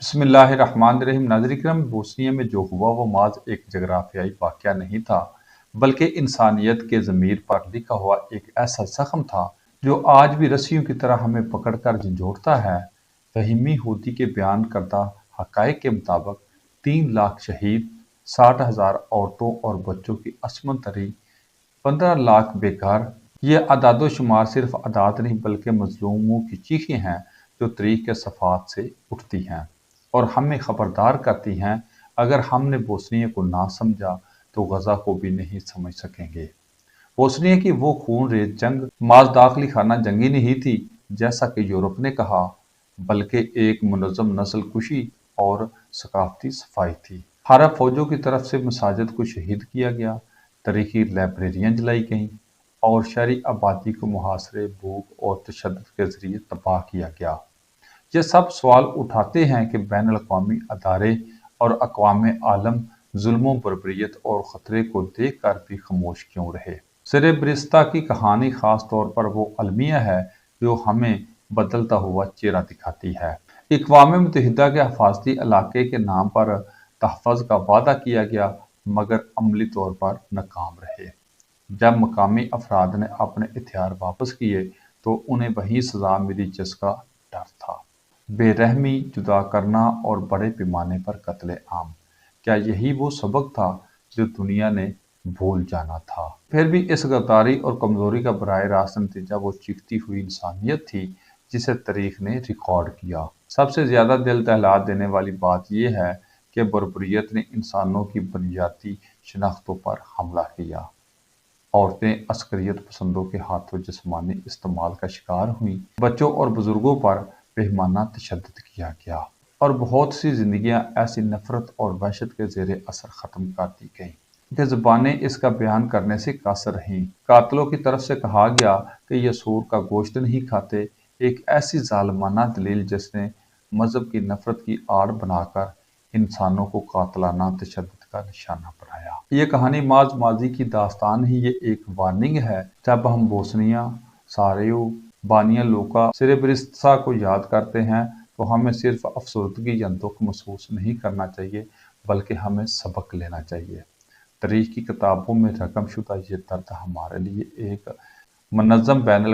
بسم اللہ الرحمن الرحیم۔ ناظرین کرام، بوسنیا میں جو ہوا وہ محض ایک جغرافیائی واقعہ نہیں تھا، بلکہ انسانیت کے ضمیر پر لکھا ہوا ایک ایسا زخم تھا جو آج بھی رسیوں کی طرح ہمیں پکڑ کر جھنجھوڑتا ہے۔ فہمی ہودی کے بیان کردہ حقائق کے مطابق 3 لاکھ شہید، 60,000 عورتوں اور بچوں کی عصمت دری، 15 لاکھ بے گھر۔ یہ اعداد و شمار صرف اعداد نہیں بلکہ مظلوموں کی چیخیں ہیں جو تاریخ کے صفحات سے اٹھتی ہیں اور ہمیں خبردار کرتی ہیں۔ اگر ہم نے بوسنیا کو نہ سمجھا تو غزہ کو بھی نہیں سمجھ سکیں گے۔ بوسنیا کی وہ خون ریز جنگ محض داخلی خانہ جنگی نہیں تھی جیسا کہ یورپ نے کہا، بلکہ ایک منظم نسل کشی اور ثقافتی صفائی تھی۔ حرب فوجوں کی طرف سے مساجد کو شہید کیا گیا، تاریخی لائبریریاں جلائی گئیں اور شہری آبادی کو محاصرے، بھوک اور تشدد کے ذریعے تباہ کیا گیا۔ یہ سب سوال اٹھاتے ہیں کہ بین الاقوامی ادارے اور اقوام عالم ظلم و بربریت اور خطرے کو دیکھ کر بھی خاموش کیوں رہے۔ سربرستا کی کہانی خاص طور پر وہ المیہ ہے جو ہمیں بدلتا ہوا چہرہ دکھاتی ہے۔ اقوام متحدہ کے حفاظتی علاقے کے نام پر تحفظ کا وعدہ کیا گیا مگر عملی طور پر ناکام رہے۔ جب مقامی افراد نے اپنے ہتھیار واپس کیے تو انہیں وہی سزا ملی جس کا ڈر تھا: بے رحمی، جدا کرنا اور بڑے پیمانے پر قتل عام۔ کیا یہی وہ سبق تھا جو دنیا نے بھول جانا تھا؟ پھر بھی اس غداری اور کمزوری کا براہ راست نتیجہ وہ چیختی ہوئی انسانیت تھی جسے تاریخ نے ریکارڈ کیا۔ سب سے زیادہ دل دہلا دینے والی بات یہ ہے کہ بربریت نے انسانوں کی بنیادی شناختوں پر حملہ کیا۔ عورتیں عسکریت پسندوں کے ہاتھوں جسمانی استعمال کا شکار ہوئیں، بچوں اور بزرگوں پر بہیمانہ تشدد کیا گیا اور بہت سی زندگیاں ایسی نفرت اور وحشت کے زیر اثر ختم کر دی گئیں کہ زبانیں اس کا بیان کرنے سے قاصر رہیں۔ قاتلوں کی طرف سے کہا گیا کہ یہ سور کا گوشت نہیں کھاتے، ایک ایسی ظالمانہ دلیل جس نے مذہب کی نفرت کی آڑ بنا کر انسانوں کو قاتلانہ تشدد کا نشانہ بنایا۔ یہ کہانی محض ماضی کی داستان نہیں، یہ ایک وارننگ ہے۔ جب ہم بوسنیا، ساراییو، بانیا لوکا، سربرستا کو یاد کرتے ہیں تو ہمیں صرف افسردگی یا دکھ محسوس نہیں کرنا چاہیے بلکہ ہمیں سبق لینا چاہیے۔ تاریخ کی کتابوں میں رقم شدہ یہ درد ہمارے لیے ایک منظم بین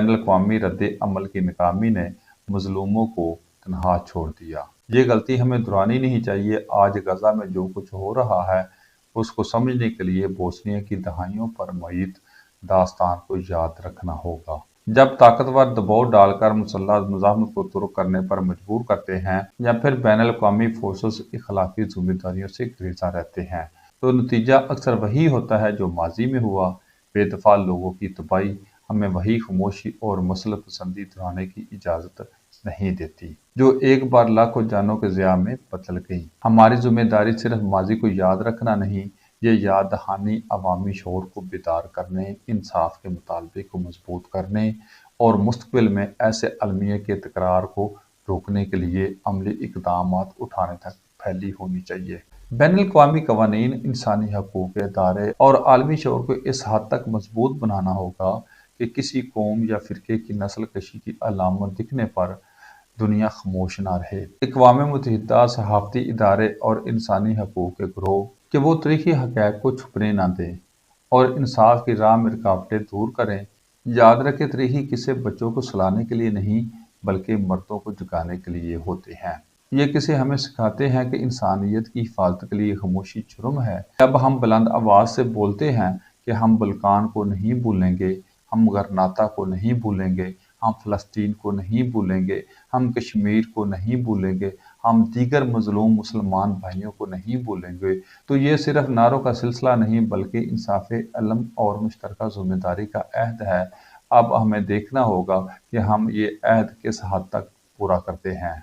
الاقوامی رد عمل کی ناکامی نے مظلوموں کو تنہا چھوڑ دیا۔ یہ غلطی ہمیں دہرانی نہیں چاہیے۔ آج غزہ میں جو کچھ ہو رہا ہے اس کو سمجھنے کے لیے بوسنیا کی دہائیوں پر میت داستان کو یاد رکھنا ہوگا۔ جب طاقتور دباؤ ڈال کر مسلح مزاحمت کو ترک کرنے پر مجبور کرتے ہیں یا پھر بین الاقوامی فورسز اخلاقی ذمہ داریوں سے گریزاں رہتے ہیں تو نتیجہ اکثر وہی ہوتا ہے جو ماضی میں ہوا۔ بے دفاع لوگوں کی تباہی ہمیں وہی خاموشی اور مسلط پسندی دہرانے کی اجازت نہیں دیتی جو ایک بار لاکھوں جانوں کے ضیاع میں بدل گئی۔ ہماری ذمہ داری صرف ماضی کو یاد رکھنا نہیں، یہ یاد دہانی عوامی شعور کو بیدار کرنے، انصاف کے مطالبے کو مضبوط کرنے اور مستقبل میں ایسے المیہ کے تکرار کو روکنے کے لیے عملی اقدامات اٹھانے تک پھیلی ہونی چاہیے۔ بین الاقوامی قوانین، انسانی حقوق کے ادارے اور عالمی شعور کو اس حد تک مضبوط بنانا ہوگا کہ کسی قوم یا فرقے کی نسل کشی کی علامت دکھنے پر دنیا خاموش نہ رہے۔ اقوام متحدہ، صحافتی ادارے اور انسانی حقوق کے گروہ کہ وہ تاریخی حقائق کو چھپنے نہ دیں اور انصاف کی راہ میں رکاوٹیں دور کریں۔ یاد رکھیں، تاریخی قصے بچوں کو سلانے کے لیے نہیں بلکہ مردوں کو جگانے کے لیے ہوتے ہیں۔ یہ قصے ہمیں سکھاتے ہیں کہ انسانیت کی حفاظت کے لیے خاموشی جرم ہے۔ جب ہم بلند آواز سے بولتے ہیں کہ ہم بلقان کو نہیں بھولیں گے، ہم غرناطہ کو نہیں بھولیں گے، ہم فلسطین کو نہیں بھولیں گے، ہم کشمیر کو نہیں بھولیں گے، ہم دیگر مظلوم مسلمان بھائیوں کو نہیں بھولیں گے، تو یہ صرف نعروں کا سلسلہ نہیں بلکہ انصاف علم اور مشترکہ ذمہ داری کا عہد ہے۔ اب ہمیں دیکھنا ہوگا کہ ہم یہ عہد کس حد تک پورا کرتے ہیں۔